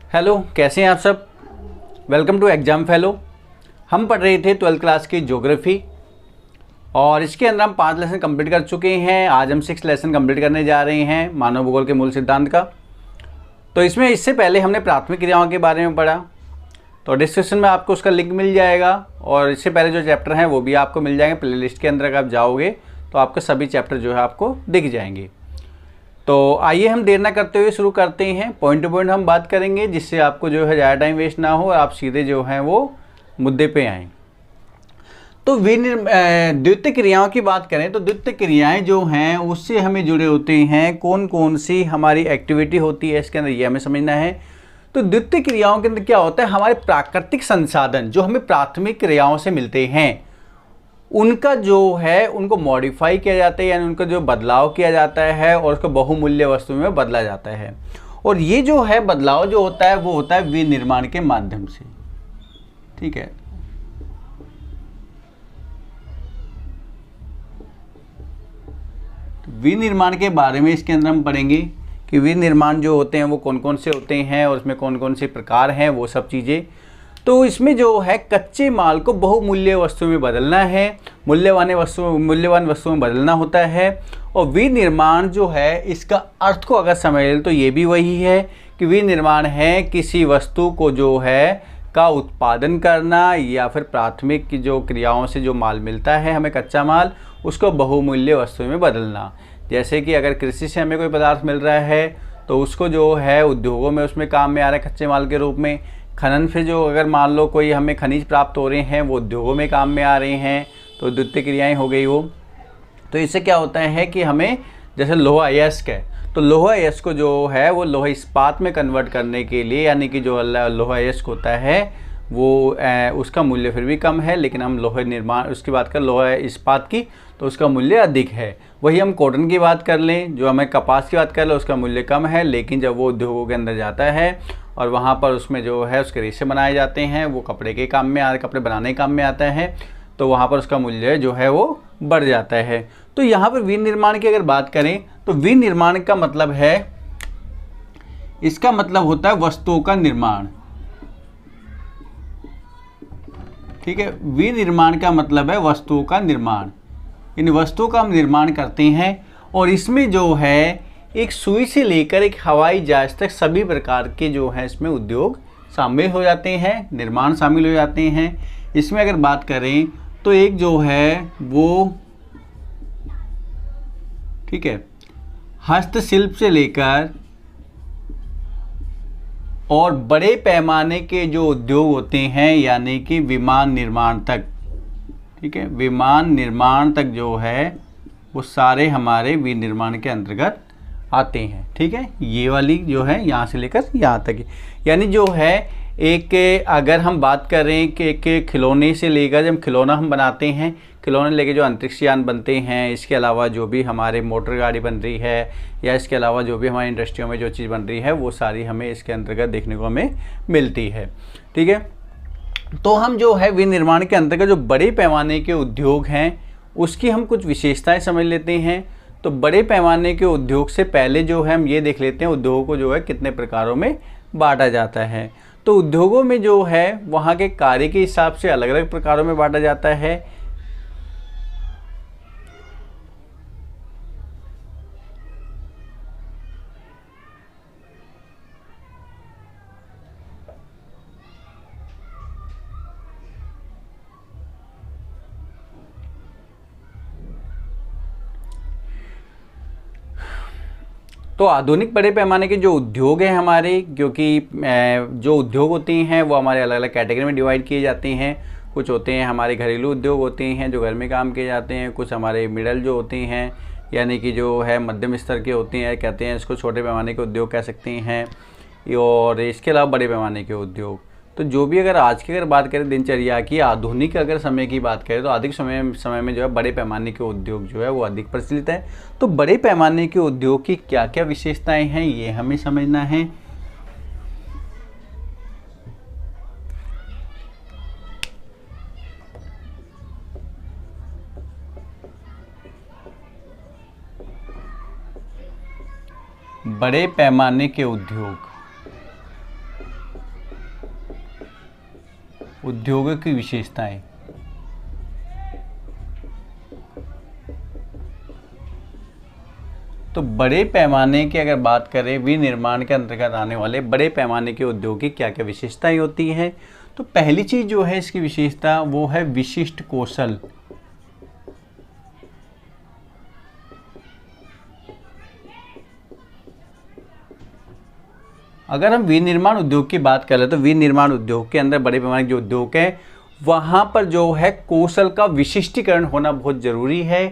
Hello, कैसे हैं आप सब। Welcome to exam fellow. हम पढ़ रहे थे 12th क्लास की ज्योग्राफी और इसके अंदर हम 5 लेसन कंप्लीट कर चुके हैं। आज हम 6 लेसन कंप्लीट करने जा रहे हैं मानव भूगोल के मूल सिद्धांत का। तो इसमें इससे पहले हमने प्राथमिक क्रियाओं के बारे में पढ़ा, तो डिस्क्रिप्शन में आपको उसका लिंक मिल जाएगा और इससे पहले जो चैप्टर हैं वो भी आपको मिल जाएंगे। प्ले लिस्ट के अंदर अगर आप जाओगे तो आपके सभी चैप्टर जो है आपको दिख जाएंगे। तो आइए हम देर ना करते हुए शुरू करते हैं। पॉइंट टू पॉइंट हम बात करेंगे जिससे आपको जो है ज़्यादा टाइम वेस्ट ना हो और आप सीधे जो हैं वो मुद्दे पे आएँ। तो द्वितीय क्रियाओं की बात करें तो द्वितीय क्रियाएं जो हैं उससे हमें जुड़े होते हैं कौन कौन सी हमारी एक्टिविटी होती है, इसके अंदर ये हमें समझना है। तो द्वितीय क्रियाओं के अंदर क्या होता है, हमारे प्राकृतिक संसाधन जो हमें प्राथमिक क्रियाओं से मिलते हैं उनका जो है उनको मॉडिफाई किया जाता है, यानी उनका जो बदलाव किया जाता है और उसको बहुमूल्य वस्तु में बदला जाता है। और ये जो है बदलाव जो होता है वो होता है विनिर्माण के माध्यम से। ठीक है, विनिर्माण के बारे में इसके अंदर हम पढ़ेंगे कि विनिर्माण जो होते हैं वो कौन कौन से होते हैं और उसमें कौन कौन से प्रकार हैं, वो सब चीज़ें। तो इसमें जो है कच्चे माल को बहुमूल्य वस्तु में बदलना है, मूल्यवान वस्तु में बदलना होता है। और विनिर्माण जो है इसका अर्थ को अगर समझ लें तो ये भी वही है कि विनिर्माण है किसी वस्तु को जो है का उत्पादन करना या फिर प्राथमिक की जो क्रियाओं से जो माल मिलता है हमें कच्चा माल, उसको बहुमूल्य वस्तु में बदलना। जैसे कि अगर कृषि से हमें कोई पदार्थ मिल रहा है तो उसको जो है उद्योगों में उसमें काम में आ रहा है कच्चे माल के रूप में। खनन से जो अगर मान लो कोई हमें खनिज प्राप्त हो रहे हैं वो उद्योगों में काम में आ रहे हैं, तो द्वितीय क्रियाएं हो गई वो। तो इससे क्या होता है कि हमें जैसे लोहा अयस्क है तो लोहा अयस्क को जो है वो लोहा इस्पात में कन्वर्ट करने के लिए, यानी कि जो लोहा अयस्क होता है वो उसका मूल्य फिर भी कम है, लेकिन हम लोहे निर्माण उसकी बात कर लोहा इस्पात की तो उसका मूल्य अधिक है। वही हम कॉटन की बात कर लें, जो हमें कपास की बात कर लें उसका मूल्य कम है, लेकिन जब वो उद्योगों के अंदर जाता है और वहाँ पर उसमें जो है उसके रेशे बनाए जाते हैं, वो कपड़े के काम में कपड़े बनाने के काम में आता है, तो वहाँ पर उसका मूल्य जो है वो बढ़ जाता है। तो यहाँ पर विनिर्माण की अगर बात करें तो विनिर्माण का मतलब है, इसका मतलब होता है वस्तुओं का निर्माण। ठीक है, विनिर्माण का मतलब है वस्तुओं का निर्माण। इन वस्तुओं का हम निर्माण करते हैं और इसमें जो है एक सुई से लेकर एक हवाई जहाज तक सभी प्रकार के जो है इसमें उद्योग शामिल हो जाते हैं, निर्माण शामिल हो जाते हैं। इसमें अगर बात करें तो एक जो है वो ठीक है हस्तशिल्प से लेकर और बड़े पैमाने के जो उद्योग होते हैं यानी कि विमान निर्माण तक, ठीक है, विमान निर्माण तक जो है वो सारे हमारे विनिर्माण के अंतर्गत आते हैं। ठीक है, ये वाली जो है यहाँ से लेकर यहाँ तक, यानी जो है एक अगर हम बात करें कि एक खिलौने से लेकर जब खिलौना हम बनाते हैं, खिलौने लेके जो अंतरिक्ष यान बनते हैं, इसके अलावा जो भी हमारे मोटर गाड़ी बन रही है या इसके अलावा जो भी हमारी इंडस्ट्रियों में जो चीज़ बन रही है वो सारी हमें इसके अंतर्गत देखने को हमें मिलती है। ठीक है, तो हम जो है विनिर्माण के अंतर्गत जो बड़े पैमाने के उद्योग हैं उसकी हम कुछ विशेषताएं समझ लेते हैं। तो बड़े पैमाने के उद्योग से पहले जो है हम ये देख लेते हैं उद्योगों को जो है कितने प्रकारों में बांटा जाता है। तो उद्योगों में जो है वहाँ के कार्य के हिसाब से अलग अलग प्रकारों में बांटा जाता है। तो आधुनिक बड़े पैमाने के जो उद्योग हैं हमारे, क्योंकि जो उद्योग होते हैं वो हमारे अलग अलग कैटेगरी में डिवाइड किए जाते हैं। कुछ होते हैं हमारे घरेलू उद्योग होते हैं जो घर में काम किए जाते हैं, कुछ हमारे मिडल जो होते हैं यानी कि जो है मध्यम स्तर के होते हैं, कहते हैं इसको छोटे पैमाने के उद्योग कह सकते हैं, और इसके अलावा बड़े पैमाने के उद्योग। तो जो भी अगर आज की अगर बात करें दिनचर्या की आधुनिक अगर समय की बात करें तो आधुनिक समय में जो है बड़े पैमाने के उद्योग जो है वो अधिक प्रचलित है। तो बड़े पैमाने के उद्योग की क्या क्या विशेषताएं हैं ये हमें समझना है। बड़े पैमाने के उद्योग, उद्योगों की विशेषताएं। तो बड़े पैमाने की अगर बात करें, विनिर्माण के अंतर्गत आने वाले बड़े पैमाने के उद्योग की क्या क्या विशेषताएं होती हैं। तो पहली चीज़ जो है इसकी विशेषता वो है विशिष्ट कौशल। अगर हम विनिर्माण उद्योग की बात करें तो विनिर्माण उद्योग के अंदर बड़े पैमाने के जो उद्योग हैं वहाँ पर जो है कौशल का विशिष्टीकरण होना बहुत ज़रूरी है।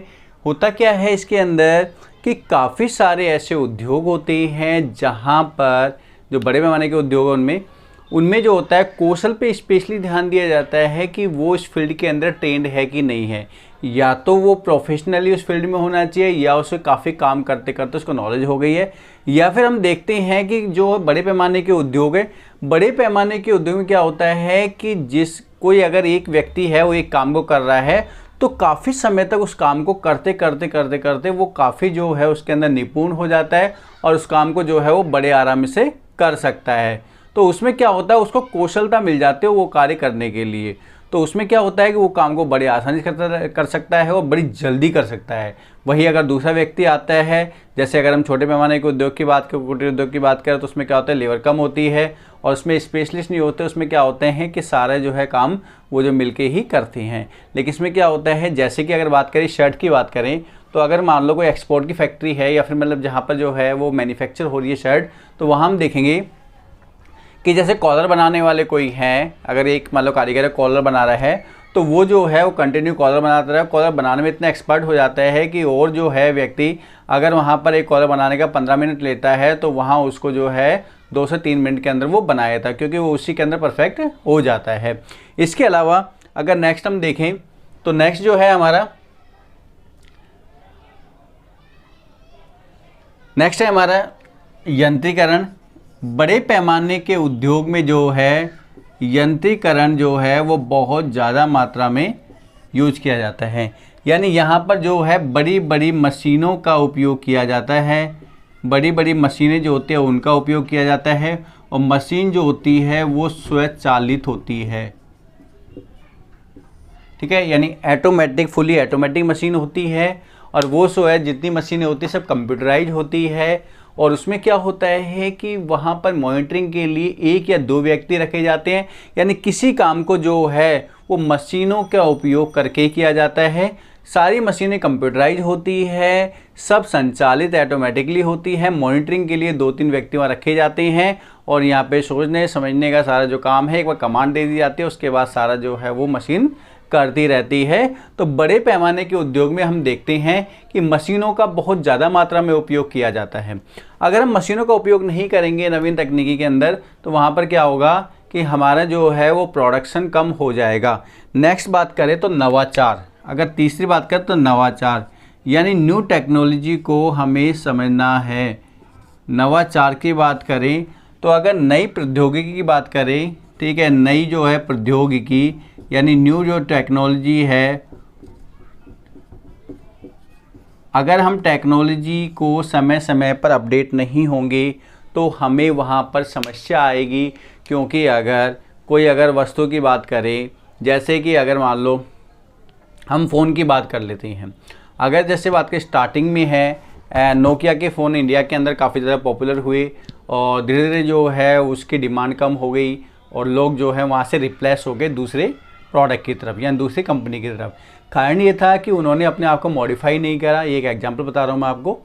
होता क्या है इसके अंदर कि काफ़ी सारे ऐसे उद्योग होते हैं जहाँ पर जो बड़े पैमाने के उद्योग हैं उनमें जो होता है कौशल पे स्पेशली ध्यान दिया जाता है कि वो इस फील्ड के अंदर ट्रेंड है कि नहीं है, या तो वो प्रोफेशनली उस फील्ड में होना चाहिए या उसे काफ़ी काम करते करते उसको नॉलेज हो गई है। या फिर हम देखते हैं कि जो बड़े पैमाने के उद्योग है, बड़े पैमाने के उद्योग में क्या होता है कि जिस कोई अगर एक व्यक्ति है वो एक काम को कर रहा है तो काफ़ी समय तक उस काम को करते करते करते करते वो काफ़ी जो है उसके अंदर निपुण हो जाता है और उस काम को जो है वो बड़े आराम से कर सकता है। तो उसमें क्या होता है उसको कौशलता मिल जाती है वो कार्य करने के लिए। तो उसमें क्या होता है कि वो काम को बड़ी आसानी से कर सकता है और बड़ी जल्दी कर सकता है। वही अगर दूसरा व्यक्ति आता है, जैसे अगर हम छोटे पैमाने के उद्योग की बात करें, कुटीर उद्योग की बात करें, तो उसमें क्या होता है लेबर कम होती है और उसमें स्पेशलिस्ट नहीं होते। उसमें क्या होते हैं कि सारे जो है काम वो जो मिलके ही करते हैं। लेकिन इसमें क्या होता है, जैसे कि अगर बात करें शर्ट की बात करें, तो अगर मान लो कोई एक्सपोर्ट की फैक्ट्री है या फिर मतलब जहाँ पर जो है वो मैन्युफैक्चर हो रही है शर्ट, तो वहाँ हम देखेंगे कि जैसे कॉलर बनाने वाले कोई हैं, अगर एक मान लो कारीगर कॉलर बना रहा है तो वो जो है वो कंटिन्यू कॉलर बनाता रहे। कॉलर बनाने में इतना एक्सपर्ट हो जाता है कि और जो है व्यक्ति अगर वहाँ पर एक कॉलर बनाने का 15 मिनट लेता है तो वहाँ उसको जो है 2 से 3 मिनट के अंदर वो बनाया था, क्योंकि वो उसी के अंदर परफेक्ट हो जाता है। इसके अलावा अगर नेक्स्ट हम देखें तो नेक्स्ट जो है हमारा यंत्रीकरण। बड़े पैमाने के उद्योग में जो है यंत्रीकरण जो है वो बहुत ज़्यादा मात्रा में यूज किया जाता है। यानी यहाँ पर जो है बड़ी बड़ी मशीनों का उपयोग किया जाता है। बड़ी बड़ी मशीनें जो होती हैं उनका उपयोग किया जाता है और मशीन जो होती है वो स्वचालित होती है। ठीक है, यानी ऑटोमेटिक, फुली ऑटोमेटिक मशीन होती है और वो सो है जितनी मशीनें होती है सब कंप्यूटराइज होती है। और उसमें क्या होता है कि वहाँ पर मॉनिटरिंग के लिए 1 या 2 व्यक्ति रखे जाते हैं। यानी किसी काम को जो है वो मशीनों का उपयोग करके किया जाता है। सारी मशीनें कंप्यूटराइज होती है, सब संचालित ऑटोमेटिकली होती है। मॉनिटरिंग के लिए 2-3 व्यक्ति वहाँ रखे जाते हैं और यहाँ पे सोचने समझने का सारा जो काम है एक बार कमांड दे दी जाती है, उसके बाद सारा जो है वो मशीन करती रहती है। तो बड़े पैमाने के उद्योग में हम देखते हैं कि मशीनों का बहुत ज़्यादा मात्रा में उपयोग किया जाता है। अगर हम मशीनों का उपयोग नहीं करेंगे नवीन तकनीकी के अंदर तो वहाँ पर क्या होगा कि हमारा जो है वो प्रोडक्शन कम हो जाएगा। नेक्स्ट बात करें तो नवाचार। अगर तीसरी बात करें तो नवाचार, यानी न्यू टेक्नोलॉजी को हमें समझना है। नवाचार की बात करें तो अगर नई प्रौद्योगिकी की बात करें, ठीक है, नई जो है प्रौद्योगिकी यानी न्यू जो टेक्नोलॉजी है, अगर हम टेक्नोलॉजी को समय समय पर अपडेट नहीं होंगे तो हमें वहाँ पर समस्या आएगी। क्योंकि अगर वस्तु की बात करें, जैसे कि अगर मान लो हम फ़ोन की बात कर लेते हैं, अगर जैसे बात करें स्टार्टिंग में है नोकिया के फ़ोन इंडिया के अंदर काफ़ी ज़्यादा पॉपुलर हुए और धीरे धीरे जो है उसकी डिमांड कम हो गई और लोग जो है वहाँ से रिप्लेस हो गए दूसरे प्रोडक्ट की तरफ या दूसरी कंपनी की तरफ। कारण ये था कि उन्होंने अपने आप को मॉडिफाई नहीं करा। एक एग्जांपल बता रहा हूँ मैं आपको।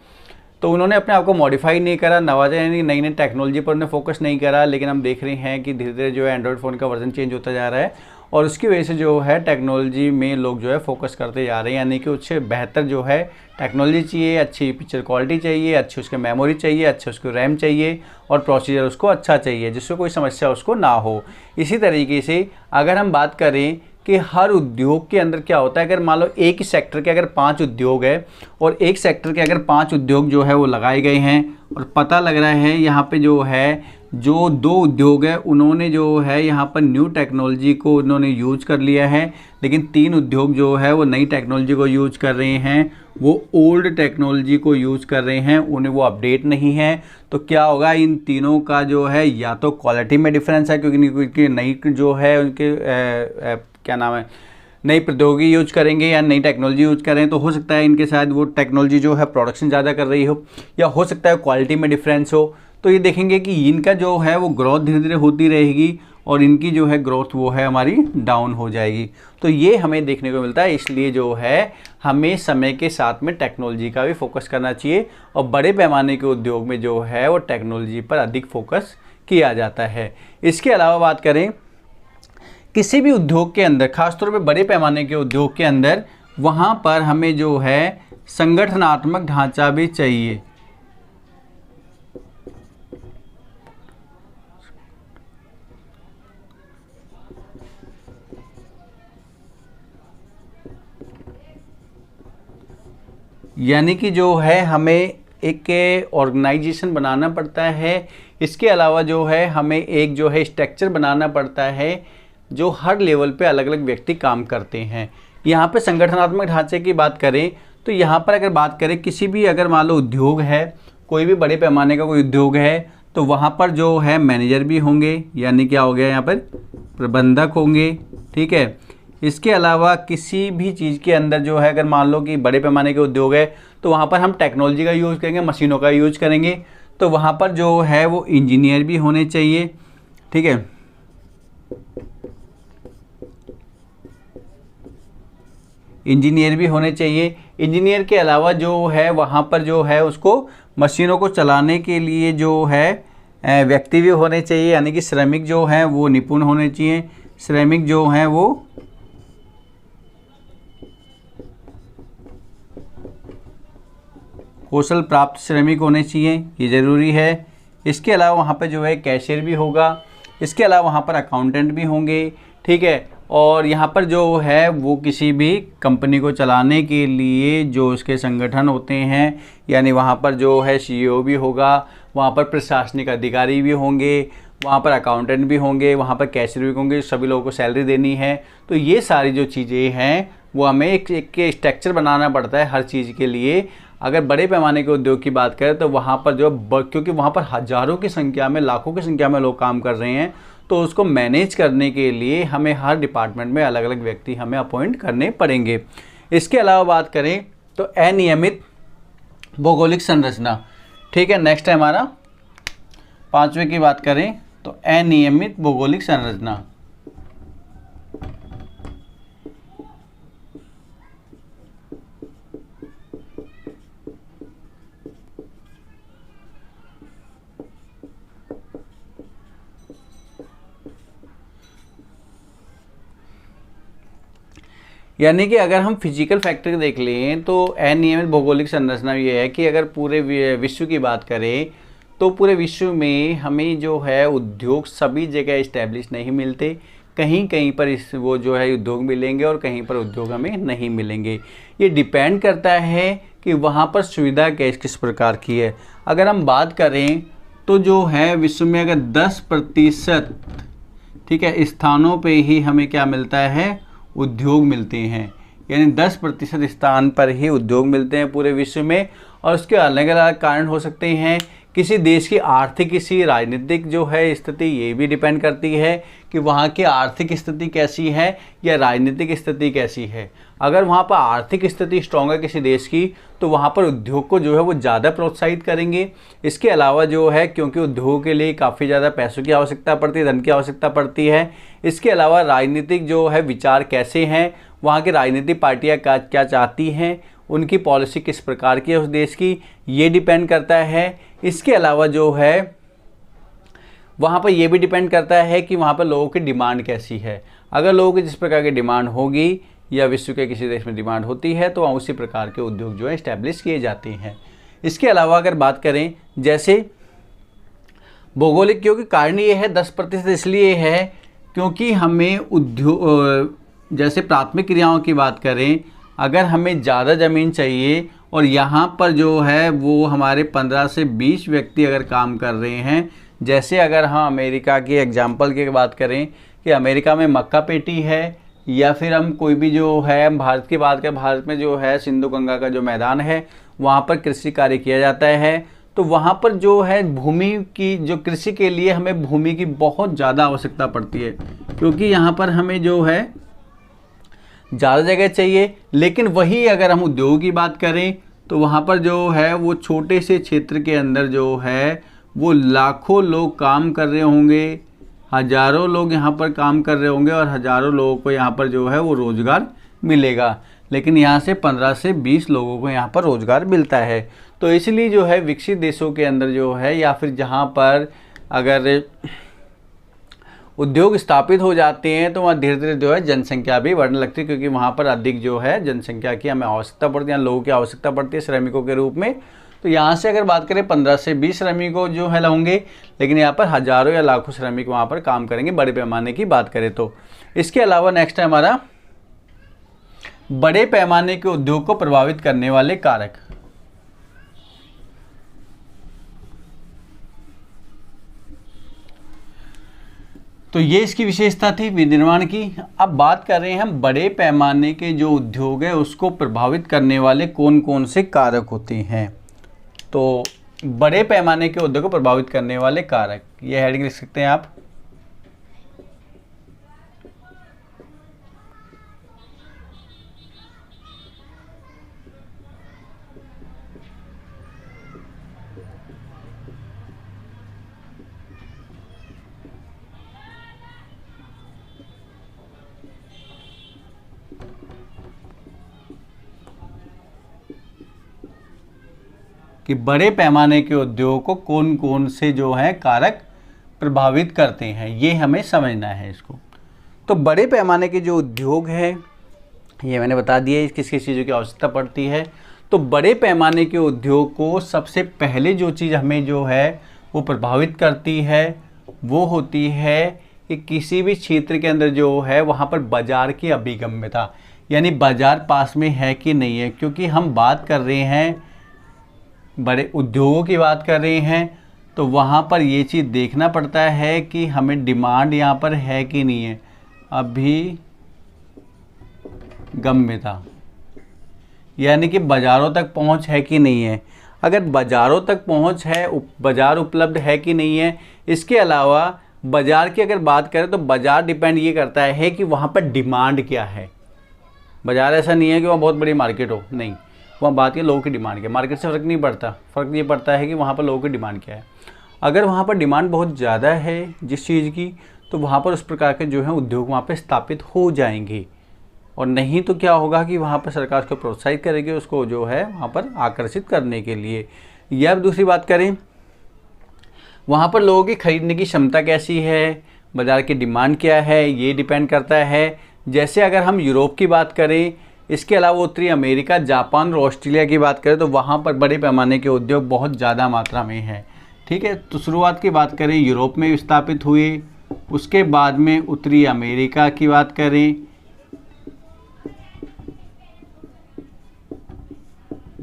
तो उन्होंने अपने आप को मॉडिफाई नहीं करा, नवाचार यानी नई नई टेक्नोलॉजी पर उन्होंने फोकस नहीं करा। लेकिन हम देख रहे हैं कि धीरे धीरे जो है एंड्रॉयड फ़ोन का वर्जन चेंज होता जा रहा है और उसकी वजह से जो है टेक्नोलॉजी में लोग जो है फोकस करते जा रहे हैं। यानी कि उससे बेहतर जो है टेक्नोलॉजी चाहिए, अच्छी पिक्चर क्वालिटी चाहिए, अच्छी उसके मेमोरी चाहिए, अच्छे उसको रैम चाहिए और प्रोसीजर उसको अच्छा चाहिए जिससे कोई समस्या उसको ना हो। इसी तरीके से अगर हम बात करें कि हर उद्योग के अंदर क्या होता है, अगर मान लो एक ही सेक्टर के अगर 5 उद्योग है और एक सेक्टर के अगर 5 उद्योग जो है वो लगाए गए हैं और पता लग रहा है यहाँ पे जो है जो 2 उद्योग है उन्होंने जो है यहाँ पर न्यू टेक्नोलॉजी को उन्होंने यूज कर लिया है, लेकिन 3 उद्योग जो है वो नई टेक्नोलॉजी को यूज कर रहे हैं, वो ओल्ड टेक्नोलॉजी को यूज कर रहे हैं, उन्हें वो अपडेट नहीं है। तो क्या होगा, इन तीनों का जो है या तो क्वालिटी में डिफरेंस है क्योंकि नई जो है उनके क्या नाम है नई प्रौद्योगिकी यूज करेंगे या नई टेक्नोलॉजी यूज करें, तो हो सकता है इनके साथ वो टेक्नोलॉजी जो है प्रोडक्शन ज़्यादा कर रही हो, या हो सकता है क्वालिटी में डिफरेंस हो। तो ये देखेंगे कि इनका जो है वो ग्रोथ धीरे धीरे होती रहेगी और इनकी जो है ग्रोथ वो है हमारी डाउन हो जाएगी। तो ये हमें देखने को मिलता है, इसलिए जो है हमें समय के साथ में टेक्नोलॉजी का भी फोकस करना चाहिए और बड़े पैमाने के उद्योग में जो है वो टेक्नोलॉजी पर अधिक फोकस किया जाता है। इसके अलावा बात करें किसी भी उद्योग के अंदर, खासतौर पे बड़े पैमाने के उद्योग के अंदर, वहाँ पर हमें जो है संगठनात्मक ढांचा भी चाहिए। यानी कि जो है हमें एक ऑर्गेनाइजेशन बनाना पड़ता है, इसके अलावा जो है हमें एक जो है स्ट्रक्चर बनाना पड़ता है जो हर लेवल पे अलग अलग व्यक्ति काम करते हैं। यहाँ पे संगठनात्मक ढांचे की बात करें तो यहाँ पर अगर बात करें किसी भी अगर मान लो उद्योग है, कोई भी बड़े पैमाने का कोई उद्योग है, तो वहाँ पर जो है मैनेजर भी होंगे, यानी क्या हो गया यहाँ पर प्रबंधक होंगे, ठीक है। इसके अलावा किसी भी चीज़ के अंदर जो है अगर मान लो कि बड़े पैमाने के उद्योग है तो वहाँ पर हम टेक्नोलॉजी का यूज़ करेंगे, मशीनों का यूज करेंगे, तो वहाँ पर जो है वो इंजीनियर भी होने चाहिए, ठीक है। इंजीनियर भी होने चाहिए। इंजीनियर के अलावा जो है वहाँ पर जो है उसको मशीनों को चलाने के लिए जो है व्यक्ति भी होने चाहिए, यानी कि श्रमिक जो हैं वो निपुण होने चाहिए। श्रमिक जो हैं वो कौशल प्राप्त श्रमिक होने चाहिए, ये ज़रूरी है। इसके अलावा वहाँ पर जो है कैशियर भी होगा, इसके अलावा वहाँ पर अकाउंटेंट भी होंगे, ठीक है। और यहाँ पर जो है वो किसी भी कंपनी को चलाने के लिए जो उसके संगठन होते हैं, यानी वहाँ पर जो है CEO भी होगा, वहाँ पर प्रशासनिक अधिकारी भी होंगे, वहाँ पर अकाउंटेंट भी होंगे, वहाँ पर कैशियर भी होंगे, सभी लोगों को सैलरी देनी है। तो ये सारी जो चीज़ें हैं वो हमें एक स्ट्रक्चर बनाना पड़ता है हर चीज़ के लिए। अगर बड़े पैमाने के उद्योग की बात करें तो वहाँ पर जो क्योंकि वहाँ पर हज़ारों की संख्या में, लाखों की संख्या में लोग काम कर रहे हैं, तो उसको मैनेज करने के लिए हमें हर डिपार्टमेंट में अलग अलग व्यक्ति हमें अपॉइंट करने पड़ेंगे। इसके अलावा बात करें तो अनियमित भौगोलिक संरचना, ठीक है। नेक्स्ट है हमारा 5वें की बात करें तो अनियमित भौगोलिक संरचना। यानी कि अगर हम फिजिकल फैक्टर देख लें तो अनियमित भौगोलिक संरचना ये है कि अगर पूरे विश्व की बात करें तो पूरे विश्व में हमें जो है उद्योग सभी जगह इस्टेब्लिश नहीं मिलते, कहीं कहीं पर वो जो है उद्योग मिलेंगे और कहीं पर उद्योग हमें नहीं मिलेंगे। ये डिपेंड करता है कि वहाँ पर सुविधा किस प्रकार की है। अगर हम बात करें तो जो है विश्व में अगर 10%, ठीक है, स्थानों पे ही हमें क्या मिलता है, उद्योग मिलते हैं, यानी 10% स्थान पर ही उद्योग मिलते हैं पूरे विश्व में। और उसके अलग अलग कारण हो सकते हैं, किसी देश की आर्थिक, किसी राजनीतिक जो है स्थिति, ये भी डिपेंड करती है कि वहाँ की आर्थिक स्थिति कैसी है या राजनीतिक स्थिति कैसी है। अगर वहाँ पर आर्थिक स्थिति स्ट्रॉन्ग है किसी देश की तो वहाँ पर उद्योग को जो है वो ज़्यादा प्रोत्साहित करेंगे। इसके अलावा जो है क्योंकि उद्योग के लिए काफ़ी ज़्यादा पैसों की आवश्यकता पड़ती है, धन की आवश्यकता पड़ती है। इसके अलावा राजनीतिक जो है विचार कैसे हैं, वहाँ की राजनीतिक पार्टियाँ क्या चाहती हैं, उनकी पॉलिसी किस प्रकार की है उस देश की, ये डिपेंड करता है। इसके अलावा जो है वहाँ पर ये भी डिपेंड करता है कि वहाँ पर लोगों की डिमांड कैसी है। अगर लोगों की जिस प्रकार की डिमांड होगी या विश्व के किसी देश में डिमांड होती है तो वहाँ उसी प्रकार के उद्योग जो है इस्टेब्लिश किए जाते हैं। इसके अलावा अगर बात करें जैसे भौगोलिक, क्योंकि कारण ये है 10% इसलिए है क्योंकि हमें जैसे प्राथमिक क्रियाओं की बात करें, अगर हमें ज़्यादा ज़मीन चाहिए और यहाँ पर जो है वो हमारे 15 से 20 व्यक्ति अगर काम कर रहे हैं, जैसे अगर हम अमेरिका की एग्जांपल की बात करें कि अमेरिका में मक्का पेटी है, या फिर हम कोई भी जो है भारत की बात करें, भारत में जो है सिंधु गंगा का जो मैदान है वहाँ पर कृषि कार्य किया जाता है, तो वहाँ पर जो है भूमि की जो कृषि के लिए हमें भूमि की बहुत ज़्यादा आवश्यकता पड़ती है, क्योंकि यहाँ पर हमें जो है ज़्यादा जगह चाहिए। लेकिन वही अगर हम उद्योग की बात करें तो वहाँ पर जो है वो छोटे से क्षेत्र के अंदर जो है वो लाखों लोग काम कर रहे होंगे, हज़ारों लोग यहाँ पर काम कर रहे होंगे और हज़ारों लोगों को यहाँ पर जो है वो रोज़गार मिलेगा। लेकिन यहाँ से 15 से 20 लोगों को यहाँ पर रोज़गार मिलता है। तो इसलिए जो है विकसित देशों के अंदर जो है, या फिर जहाँ पर अगर उद्योग स्थापित हो जाते हैं तो वहाँ धीरे धीरे जो है जनसंख्या भी बढ़ने लगती है, क्योंकि वहाँ पर अधिक जो है जनसंख्या की हमें आवश्यकता पड़ती है, लोगों की आवश्यकता पड़ती है श्रमिकों के रूप में। तो यहाँ से अगर बात करें 15 से 20 श्रमिकों जो है होंगे, लेकिन यहाँ पर हज़ारों या लाखों श्रमिक वहाँ पर काम करेंगे बड़े पैमाने की बात करें तो। इसके अलावा नेक्स्ट है हमारा बड़े पैमाने के उद्योग को प्रभावित करने वाले कारक। तो ये इसकी विशेषता थी विनिर्माण की। अब बात कर रहे हैं हम बड़े पैमाने के जो उद्योग है उसको प्रभावित करने वाले कौन कौन से कारक होते हैं। तो बड़े पैमाने के उद्योग को प्रभावित करने वाले कारक, ये हेडिंग लिख सकते हैं आप। कि बड़े पैमाने के उद्योग को कौन कौन से जो है कारक प्रभावित करते हैं, ये हमें समझना है इसको। तो बड़े पैमाने के जो उद्योग है ये मैंने बता दिया किस किस चीज़ों की आवश्यकता पड़ती है। तो बड़े पैमाने के उद्योग को सबसे पहले जो चीज़ हमें जो है वो प्रभावित करती है वो होती है कि किसी भी क्षेत्र के अंदर जो है वहाँ पर बाज़ार की अभिगम्यता, यानी बाज़ार पास में है कि नहीं है। क्योंकि हम बात कर रहे हैं बड़े उद्योगों की बात कर रहे हैं, तो वहाँ पर ये चीज़ देखना पड़ता है कि हमें डिमांड यहाँ पर है कि नहीं है, अभिगम्यता, यानी कि बाज़ारों तक पहुँच है कि नहीं है। अगर बाज़ारों तक पहुँच है, बाज़ार उपलब्ध है कि नहीं है। इसके अलावा बाज़ार की अगर बात करें तो बाज़ार डिपेंड ये करता है कि वहाँ पर डिमांड क्या है। बाज़ार ऐसा नहीं है कि वहाँ बहुत बड़ी मार्केट हो, नहीं, वहाँ बात है लोगों की डिमांड क्या है। मार्केट से फ़र्क नहीं पड़ता, फ़र्क ये पड़ता है कि वहाँ पर लोगों की डिमांड क्या है। अगर वहाँ पर डिमांड बहुत ज़्यादा है जिस चीज़ की, तो वहाँ पर उस प्रकार के जो है उद्योग वहाँ पर स्थापित हो जाएंगे। और नहीं तो क्या होगा कि वहाँ पर सरकार उसको प्रोत्साहित करेगी उसको जो है वहाँ पर आकर्षित करने के लिए। या दूसरी बात करें, वहाँ पर लोगों की खरीदने की क्षमता कैसी है, बाज़ार की डिमांड क्या है, ये डिपेंड करता है। जैसे अगर हम यूरोप की बात करें, इसके अलावा उत्तरी अमेरिका, जापान और ऑस्ट्रेलिया की बात करें तो वहाँ पर बड़े पैमाने के उद्योग बहुत ज़्यादा मात्रा में है। ठीक है, तो शुरुआत की बात करें यूरोप में स्थापित हुए, उसके बाद में उत्तरी अमेरिका की बात करें,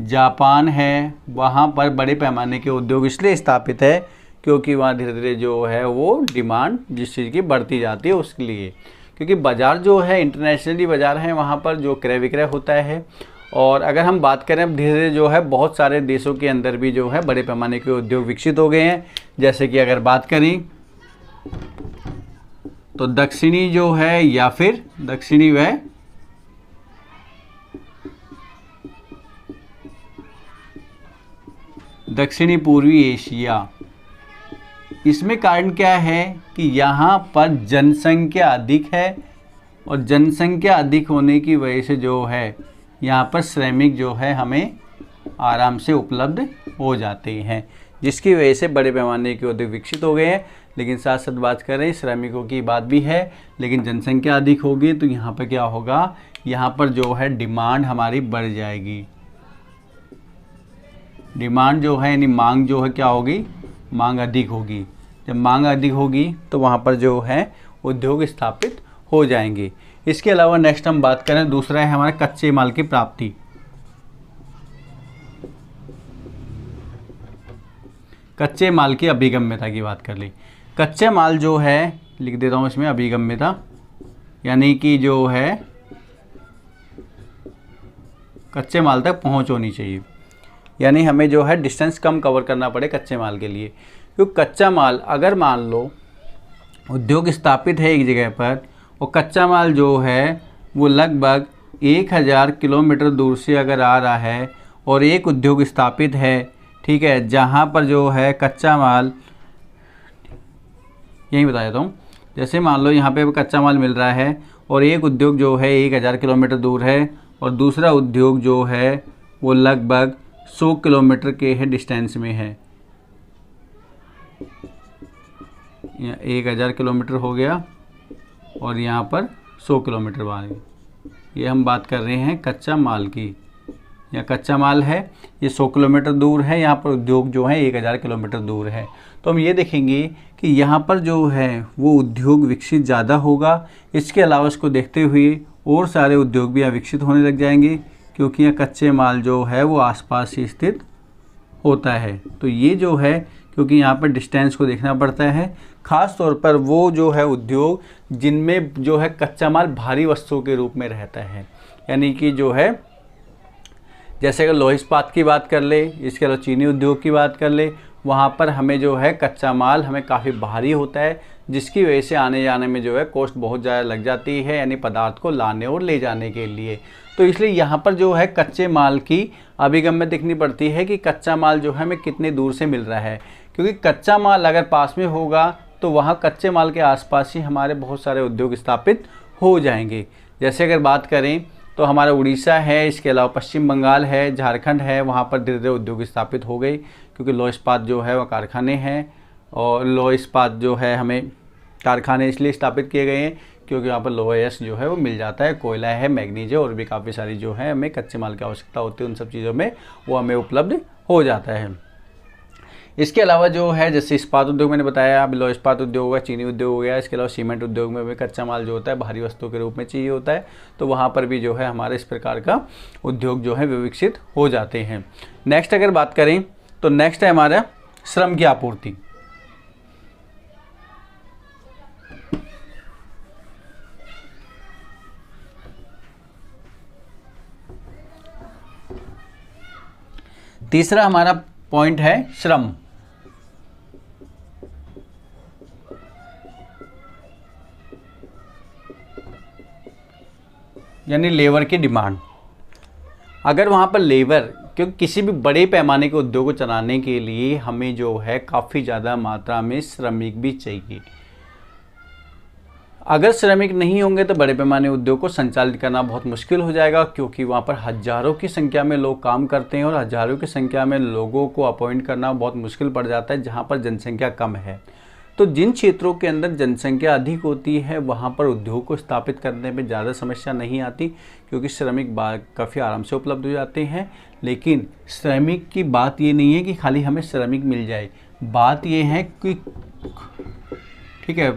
जापान है, वहाँ पर बड़े पैमाने के उद्योग इसलिए स्थापित है क्योंकि वहाँ धीरे धीरे जो है वो डिमांड जिस चीज़ की बढ़ती जाती है उसके लिए। क्योंकि बाज़ार जो है इंटरनेशनली बाज़ार है, वहाँ पर जो क्रय विक्रय होता है। और अगर हम बात करें धीरे धीरे जो है बहुत सारे देशों के अंदर भी जो है बड़े पैमाने के उद्योग विकसित हो गए हैं। जैसे कि अगर बात करें तो दक्षिणी जो है या फिर दक्षिणी व दक्षिणी पूर्वी एशिया, इसमें कारण क्या है कि यहाँ पर जनसंख्या अधिक है और जनसंख्या अधिक होने की वजह से जो है यहाँ पर श्रमिक जो है हमें आराम से उपलब्ध हो जाते हैं, जिसकी वजह से बड़े पैमाने के उद्योग विकसित हो गए हैं। लेकिन साथ साथ बात करें श्रमिकों की बात भी है, लेकिन जनसंख्या अधिक होगी तो यहाँ पर क्या होगा, यहाँ पर जो है डिमांड हमारी बढ़ जाएगी। डिमांड जो है यानी मांग जो है क्या होगी, मांग अधिक होगी। जब मांग अधिक होगी तो वहाँ पर जो है उद्योग स्थापित हो जाएंगे। इसके अलावा नेक्स्ट हम बात करें, दूसरा है हमारा कच्चे माल की प्राप्ति। कच्चे माल की अभिगम्यता की बात कर ली। कच्चे माल जो है, लिख देता हूँ इसमें अभिगम्यता, यानी कि जो है कच्चे माल तक पहुँच होनी चाहिए, यानी हमें जो है डिस्टेंस कम कवर करना पड़े कच्चे माल के लिए। क्योंकि कच्चा माल, अगर मान लो उद्योग स्थापित है एक जगह पर और कच्चा माल जो है वो लगभग 1000 किलोमीटर दूर से अगर आ रहा है और एक उद्योग स्थापित है, ठीक है, जहाँ पर जो है कच्चा माल, यही बता देता हूँ, जैसे मान लो यहाँ पे कच्चा माल मिल रहा है और एक उद्योग जो है 1000 किलोमीटर दूर है और दूसरा उद्योग जो है वो लगभग 100 किलोमीटर के है डिस्टेंस में है। 1000 किलोमीटर हो गया और यहाँ पर 100 किलोमीटर बाद, ये हम बात कर रहे हैं कच्चा माल की। या कच्चा माल है ये 100 किलोमीटर दूर है, यहाँ पर उद्योग जो है 1000 किलोमीटर दूर है। तो हम ये देखेंगे कि यहाँ पर जो है वो उद्योग विकसित ज़्यादा होगा। इसके अलावा इसको देखते हुए और सारे उद्योग भी यहाँ विकसित होने लग जाएंगे, क्योंकि यहाँ कच्चे माल जो है वो आसपास ही स्थित होता है। तो ये जो है, क्योंकि यहाँ पर डिस्टेंस को देखना पड़ता है, ख़ास तौर पर वो जो है उद्योग जिनमें जो है कच्चा माल भारी वस्तुओं के रूप में रहता है, यानी कि जो है जैसे अगर लोहा इस्पात की बात कर ले, इसके अलावा चीनी उद्योग की बात कर ले, वहाँ पर हमें जो है कच्चा माल हमें काफ़ी भारी होता है, जिसकी वजह से आने जाने में जो है कॉस्ट बहुत ज़्यादा लग जाती है, यानी पदार्थ को लाने और ले जाने के लिए। तो इसलिए यहाँ पर जो है कच्चे माल की अभिगम्य देखनी पड़ती है कि कच्चा माल जो है हमें कितने दूर से मिल रहा है, क्योंकि कच्चा माल अगर पास में होगा तो वहाँ कच्चे माल के आसपास ही हमारे बहुत सारे उद्योग स्थापित हो जाएंगे। जैसे अगर बात करें तो हमारा उड़ीसा है, इसके अलावा पश्चिम बंगाल है, झारखंड है, वहाँ पर धीरे धीरे उद्योग स्थापित हो गई, क्योंकि लोहा इस्पात जो है वह कारखाने हैं। और लोहा इस्पात जो है हमें कारखाने इसलिए स्थापित किए गए हैं क्योंकि यहाँ पर लोहा यश जो है वो मिल जाता है, कोयला है, मैग्नीज है और भी काफ़ी सारी जो है हमें कच्चे माल की आवश्यकता होती है, उन सब चीज़ों में वो हमें उपलब्ध हो जाता है। इसके अलावा जो है जैसे इस्पात उद्योग मैंने बताया, अब लोहा इस्पात उद्योग हो गया, चीनी उद्योग हो गया, इसके अलावा सीमेंट उद्योग में भी कच्चा माल जो होता है भारी वस्तु के रूप में चाहिए होता है, तो वहाँ पर भी जो है हमारे इस प्रकार का उद्योग जो है विकसित हो जाते हैं। नेक्स्ट अगर बात करें तो नेक्स्ट है हमारा श्रम की आपूर्ति। तीसरा हमारा पॉइंट है श्रम, यानी लेबर की डिमांड। अगर वहाँ पर लेबर, क्योंकि किसी भी बड़े पैमाने के उद्योग को चलाने के लिए हमें जो है काफ़ी ज़्यादा मात्रा में श्रमिक भी चाहिए। अगर श्रमिक नहीं होंगे तो बड़े पैमाने उद्योग को संचालित करना बहुत मुश्किल हो जाएगा, क्योंकि वहाँ पर हज़ारों की संख्या में लोग काम करते हैं और हज़ारों की संख्या में लोगों को अपॉइंट करना बहुत मुश्किल पड़ जाता है जहाँ पर जनसंख्या कम है। तो जिन क्षेत्रों के अंदर जनसंख्या अधिक होती है वहाँ पर उद्योग को स्थापित करने में ज़्यादा समस्या नहीं आती, क्योंकि श्रमिक काफ़ी आराम से उपलब्ध हो जाते हैं। लेकिन श्रमिक की बात ये नहीं है कि खाली हमें श्रमिक मिल जाए, बात ये है कि ठीक है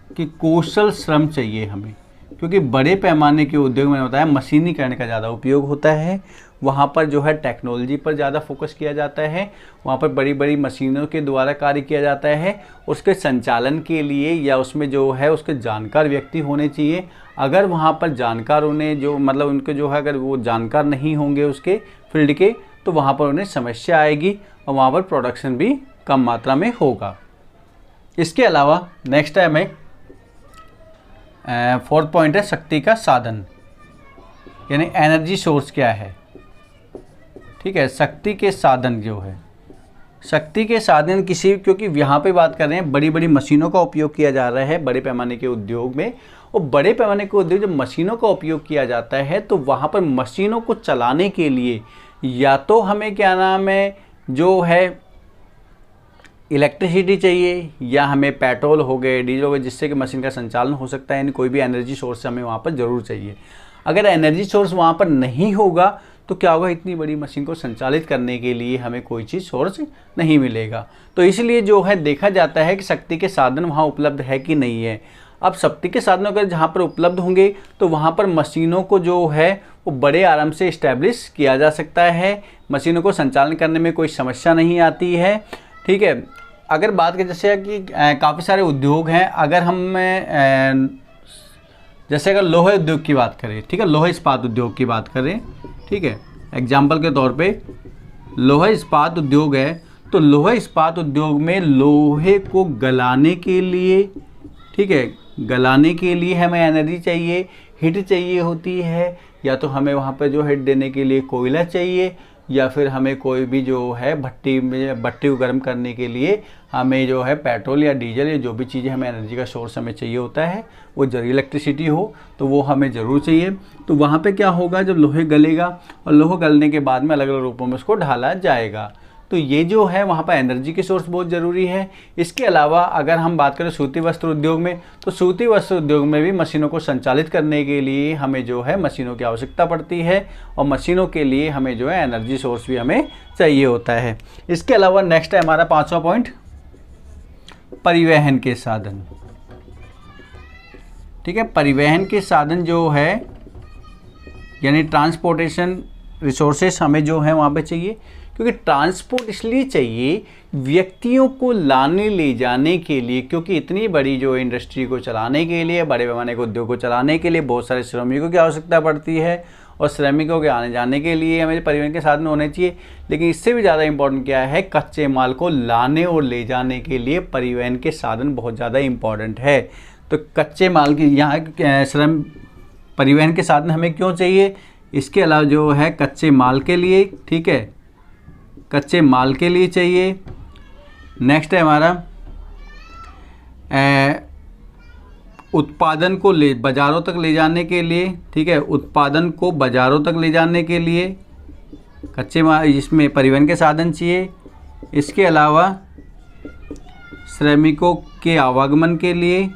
कि कौशल श्रम चाहिए हमें, क्योंकि बड़े पैमाने के उद्योग मैंने बताया मशीनीकरण का ज़्यादा उपयोग होता है, वहाँ पर जो है टेक्नोलॉजी पर ज़्यादा फोकस किया जाता है, वहाँ पर बड़ी बड़ी मशीनों के द्वारा कार्य किया जाता है। उसके संचालन के लिए या उसमें जो है उसके जानकार व्यक्ति होने चाहिए। अगर वहाँ पर जानकार होने जो मतलब उनके जो है अगर वो जानकार नहीं होंगे उसके फील्ड के, तो वहाँ पर उन्हें समस्या आएगी और वहाँ पर प्रोडक्शन भी कम मात्रा में होगा। इसके अलावा नेक्स्ट है हमें फोर्थ पॉइंट है शक्ति का साधन, यानी एनर्जी सोर्स क्या है। ठीक है, शक्ति के साधन जो है, शक्ति के साधन किसी, क्योंकि यहाँ पे बात कर रहे हैं बड़ी बड़ी मशीनों का उपयोग किया जा रहा है बड़े पैमाने के उद्योग में, और बड़े पैमाने के उद्योग जब मशीनों का उपयोग किया जाता है तो वहाँ पर मशीनों को चलाने के लिए या तो हमें क्या नाम है जो है इलेक्ट्रिसिटी चाहिए, या हमें पेट्रोल हो गए, डीजल हो गए, जिससे कि मशीन का संचालन हो सकता है, यानी कोई भी एनर्जी सोर्स हमें वहाँ पर ज़रूर चाहिए। अगर एनर्जी सोर्स वहाँ पर नहीं होगा तो क्या होगा, इतनी बड़ी मशीन को संचालित करने के लिए हमें कोई चीज़ सोर्स नहीं मिलेगा। तो इसलिए जो है देखा जाता है कि शक्ति के साधन वहाँ उपलब्ध है कि नहीं है। अब शक्ति के साधन अगर जहाँ पर उपलब्ध होंगे तो वहाँ पर मशीनों को जो है वो बड़े आराम से इस्टेब्लिश किया जा सकता है, मशीनों को संचालन करने में कोई समस्या नहीं आती है। ठीक है, अगर बात करें जैसे कि काफ़ी सारे उद्योग हैं, अगर हम जैसे अगर लोहे उद्योग की बात करें, ठीक है, लोहे इस्पात उद्योग की बात करें, ठीक है, एग्जाम्पल के तौर पे लोहा इस्पात उद्योग है, तो लोहा इस्पात उद्योग में लोहे को गलाने के लिए, ठीक है, गलाने के लिए हमें एनर्जी चाहिए, हीट चाहिए होती है, या तो हमें वहाँ पे जो हीट देने के लिए कोयला चाहिए, या फिर हमें कोई भी जो है भट्टी को गर्म करने के लिए हमें जो है पेट्रोल या डीजल या जो भी चीज़ें हमें एनर्जी का सोर्स हमें चाहिए होता है, वो जरूरी इलेक्ट्रिसिटी हो तो वो हमें ज़रूर चाहिए। तो वहाँ पे क्या होगा, जब लोहे गलेगा और लोहा गलने के बाद में अलग अलग रूपों में उसको ढाला जाएगा, तो ये जो है वहाँ पर एनर्जी की सोर्स बहुत ज़रूरी है। इसके अलावा अगर हम बात करें सूती वस्त्र उद्योग में, तो सूती वस्त्र उद्योग में भी मशीनों को संचालित करने के लिए हमें जो है मशीनों की आवश्यकता पड़ती है, और मशीनों के लिए हमें जो है एनर्जी सोर्स भी हमें चाहिए होता है। इसके अलावा नेक्स्ट है हमारा 5वां पॉइंट, परिवहन के साधन। ठीक है, परिवहन के साधन जो है यानी ट्रांसपोर्टेशन रिसोर्सेस हमें जो है वहाँ पे चाहिए, क्योंकि ट्रांसपोर्ट इसलिए चाहिए व्यक्तियों को लाने ले जाने के लिए, क्योंकि इतनी बड़ी जो इंडस्ट्री को चलाने के लिए, बड़े पैमाने के उद्योग को चलाने के लिए बहुत सारे श्रमिकों की आवश्यकता पड़ती है, और श्रमिकों के आने जाने के लिए हमें परिवहन के साधन होने चाहिए। लेकिन इससे भी ज़्यादा इम्पोर्टेंट क्या है, कच्चे माल को लाने और ले जाने के लिए परिवहन के साधन बहुत ज़्यादा इम्पॉर्टेंट है। तो कच्चे माल की यहाँ श्रम परिवहन के साधन हमें क्यों चाहिए, इसके अलावा जो है कच्चे माल के लिए, ठीक है, कच्चे माल के लिए चाहिए। नेक्स्ट है हमारा उत्पादन को बाज़ारों तक ले जाने के लिए, ठीक है, उत्पादन को बाज़ारों तक ले जाने के लिए कच्चे माल, इसमें परिवहन के साधन चाहिए। इसके अलावा श्रमिकों के आवागमन के लिए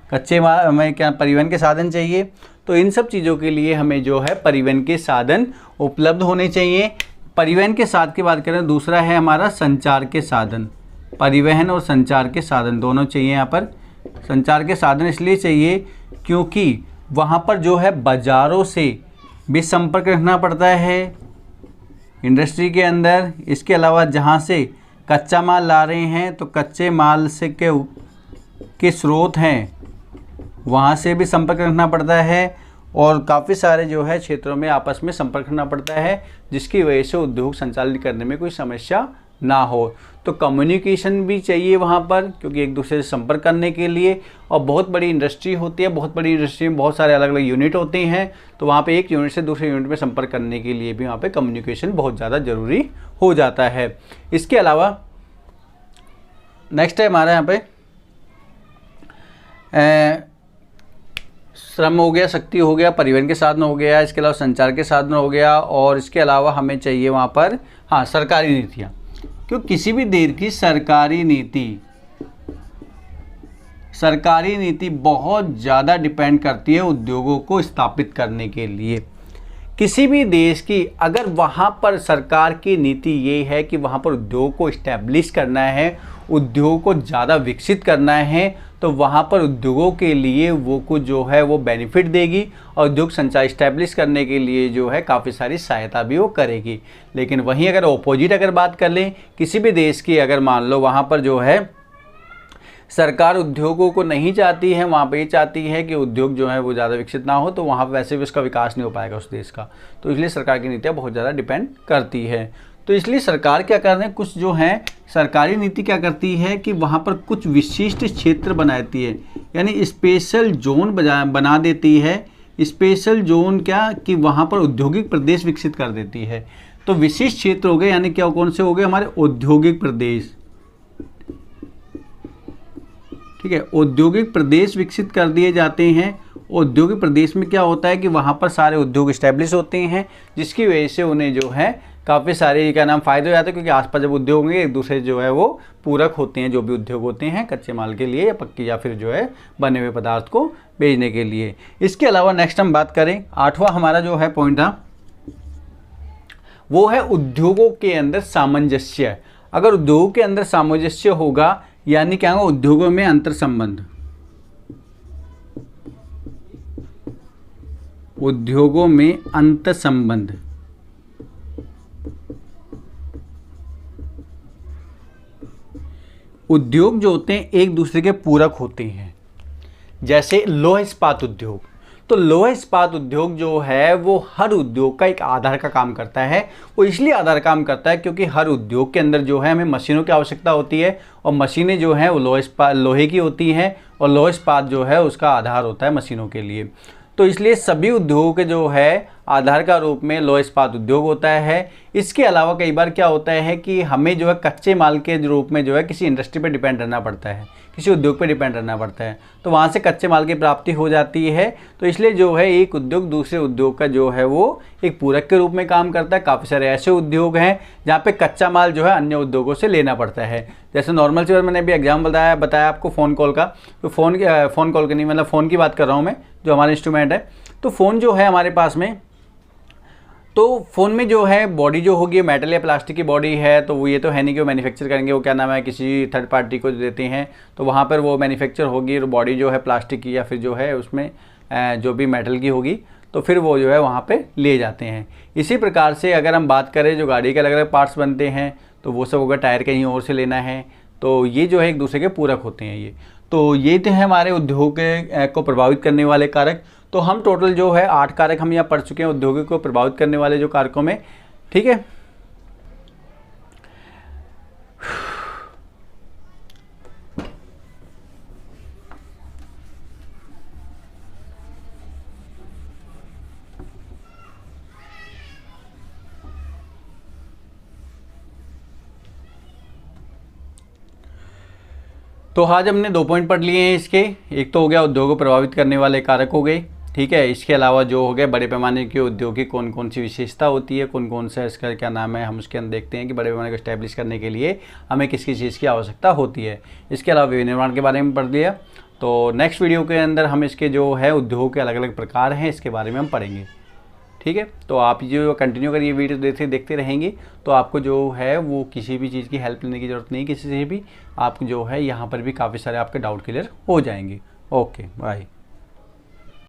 कच्चे माल हमें क्या परिवहन के साधन चाहिए। तो इन सब चीज़ों के लिए हमें जो है परिवहन के साधन उपलब्ध होने चाहिए। परिवहन के साथ की बात करें, दूसरा है हमारा संचार के साधन। परिवहन और संचार के साधन दोनों चाहिए। यहाँ पर संचार के साधन इसलिए चाहिए क्योंकि वहाँ पर जो है बाज़ारों से भी संपर्क रखना पड़ता है इंडस्ट्री के अंदर। इसके अलावा जहाँ से कच्चा माल ला रहे हैं तो कच्चे माल से के स्रोत हैं वहाँ से भी संपर्क रखना पड़ता है, और काफ़ी सारे जो है क्षेत्रों में आपस में संपर्क रखना पड़ता है, जिसकी वजह से उद्योग संचालित करने में कोई समस्या ना हो। तो कम्युनिकेशन भी चाहिए वहाँ पर, क्योंकि एक दूसरे से संपर्क करने के लिए, और बहुत बड़ी इंडस्ट्री होती है, बहुत बड़ी इंडस्ट्री में बहुत सारे अलग अलग यूनिट होते हैं, तो वहाँ पे एक यूनिट से दूसरे यूनिट में संपर्क करने के लिए भी वहाँ पे कम्युनिकेशन बहुत ज़्यादा ज़रूरी हो जाता है। इसके अलावा नेक्स्ट है हमारा यहाँ पे श्रम हो गया, शक्ति हो गया, परिवहन के साधन हो गया, इसके अलावा संचार के साधन हो गया, और इसके अलावा हमें चाहिए वहाँ पर हाँ सरकारी नीतियाँ। क्योंकि किसी भी देश की सरकारी नीति बहुत ज़्यादा डिपेंड करती है उद्योगों को स्थापित करने के लिए। किसी भी देश की अगर वहाँ पर सरकार की नीति ये है कि वहाँ पर उद्योग को इस्टेब्लिश करना है, उद्योग को ज़्यादा विकसित करना है, तो वहाँ पर उद्योगों के लिए वो कुछ जो है वो बेनिफिट देगी, और उद्योग संचार इस्टेब्लिश करने के लिए जो है काफ़ी सारी सहायता भी वो करेगी। लेकिन वहीं अगर ऑपोजिट अगर बात कर लें, किसी भी देश की अगर मान लो वहाँ पर जो है सरकार उद्योगों को नहीं चाहती है, वहाँ पे ये चाहती है कि उद्योग जो है वो ज़्यादा विकसित ना हो, तो वहाँ वैसे भी उसका विकास नहीं हो पाएगा उस देश का। तो इसलिए सरकार की नीतियाँ बहुत ज़्यादा डिपेंड करती है। तो इसलिए सरकार क्या कर रहे हैं, कुछ जो है सरकारी नीति क्या करती है कि वहाँ पर कुछ विशिष्ट क्षेत्र बनाती है, यानी स्पेशल जोन बना देती है। स्पेशल जोन क्या कि वहाँ पर औद्योगिक प्रदेश विकसित कर देती है। तो विशिष्ट क्षेत्र हो गए, यानी क्या कौन से हो गए हमारे औद्योगिक प्रदेश, ठीक है, औद्योगिक प्रदेश विकसित कर दिए जाते हैं। औद्योगिक प्रदेश में क्या होता है कि वहाँ पर सारे उद्योग इस्टेब्लिश होते हैं, जिसकी वजह से उन्हें जो है काफ़ी सारे क्या नाम फ़ायदे हो जाते हैं, क्योंकि आसपास जब उद्योग होंगे एक दूसरे जो है वो पूरक होते हैं, जो भी उद्योग होते हैं कच्चे माल के लिए या पक्की या फिर जो है बने हुए पदार्थ को बेचने के लिए। इसके अलावा नेक्स्ट हम बात करें, 8वां हमारा जो है पॉइंट था वो है उद्योगों के अंदर सामंजस्य। अगर उद्योगों के अंदर सामंजस्य होगा, यानी क्या होगा, उद्योगों में अंतर संबंध, उद्योगों में अंतर संबंध, उद्योग जो होते हैं एक दूसरे के पूरक होते हैं। जैसे लोह इस्पात उद्योग, तो लोह इस्पात उद्योग जो है वो हर उद्योग का एक आधार का काम करता है। वो इसलिए आधार काम करता है क्योंकि हर उद्योग के अंदर जो है हमें मशीनों की आवश्यकता होती है, और मशीनें जो हैं वो लोहे की होती हैं, और लोह इस्पात जो है उसका आधार होता है मशीनों के लिए। तो इसलिए सभी उद्योगों के जो है आधार का रूप में लोह इस्पात उद्योग होता है। इसके अलावा कई बार क्या होता है कि हमें जो है कच्चे माल के रूप में जो है किसी इंडस्ट्री पर डिपेंड रहना पड़ता है, किसी उद्योग पर डिपेंड रहना पड़ता है, तो वहाँ से कच्चे माल की प्राप्ति हो जाती है। तो इसलिए जो है एक उद्योग दूसरे उद्योग का जो है वो एक पूरक के रूप में काम करता है। काफ़ी सारे ऐसे उद्योग हैं जहाँ पे कच्चा माल जो है अन्य उद्योगों से लेना पड़ता है। जैसे नॉर्मल सी बात, मैंने अभी एग्जाम्पल बताया आपको फ़ोन कॉल का, तो फ़ोन कॉल की नहीं, मतलब फ़ोन की बात कर रहा हूँ मैं, जो हमारा इंस्ट्रूमेंट है। तो फ़ोन जो है हमारे पास में, तो फ़ोन में जो है बॉडी जो होगी मेटल या प्लास्टिक की बॉडी है, तो वो ये तो है नहीं कि वो मैन्युफैक्चर करेंगे, वो क्या नाम है किसी थर्ड पार्टी को देते हैं, तो वहाँ पर वो मैन्युफैक्चर होगी और बॉडी जो है प्लास्टिक की या फिर जो है उसमें जो भी मेटल की होगी, तो फिर वो जो है वहाँ पे ले जाते हैं। इसी प्रकार से अगर हम बात करें जो गाड़ी के अलग अलग पार्ट्स बनते हैं, तो वो सब अगर टायर कहीं और से लेना है, तो ये जो है एक दूसरे के पूरक होते हैं ये। तो ये तो है हमारे उद्योग को प्रभावित करने वाले कारक। तो हम टोटल जो है 8 कारक हम यहाँ पढ़ चुके हैं उद्योगों को प्रभावित करने वाले जो कारकों में, ठीक है। तो आज हमने 2 पॉइंट पढ़ लिए हैं इसके। एक तो हो गया उद्योग को प्रभावित करने वाले कारक हो गए, ठीक है। इसके अलावा जो हो गया बड़े पैमाने के उद्योग की कौन कौन सी विशेषता होती है, कौन कौन सा इसका क्या नाम है, हम उसके अंदर देखते हैं कि बड़े पैमाने को इस्टेब्लिश करने के लिए हमें किस किस चीज़ की आवश्यकता होती है। इसके अलावा विनिर्माण के बारे में पढ़ लिया। तो नेक्स्ट वीडियो के अंदर हम इसके जो है उद्योगों के अलग अलग प्रकार हैं इसके बारे में हम पढ़ेंगे, ठीक है। तो आप जो कंटिन्यू करिए वीडियो देखते रहेंगे, तो आपको जो है वो किसी भी चीज़ की हेल्प लेने की ज़रूरत नहीं, किसी से भी। आप जो है यहाँ पर भी काफ़ी सारे आपके डाउट क्लियर हो जाएंगे। Okay bye.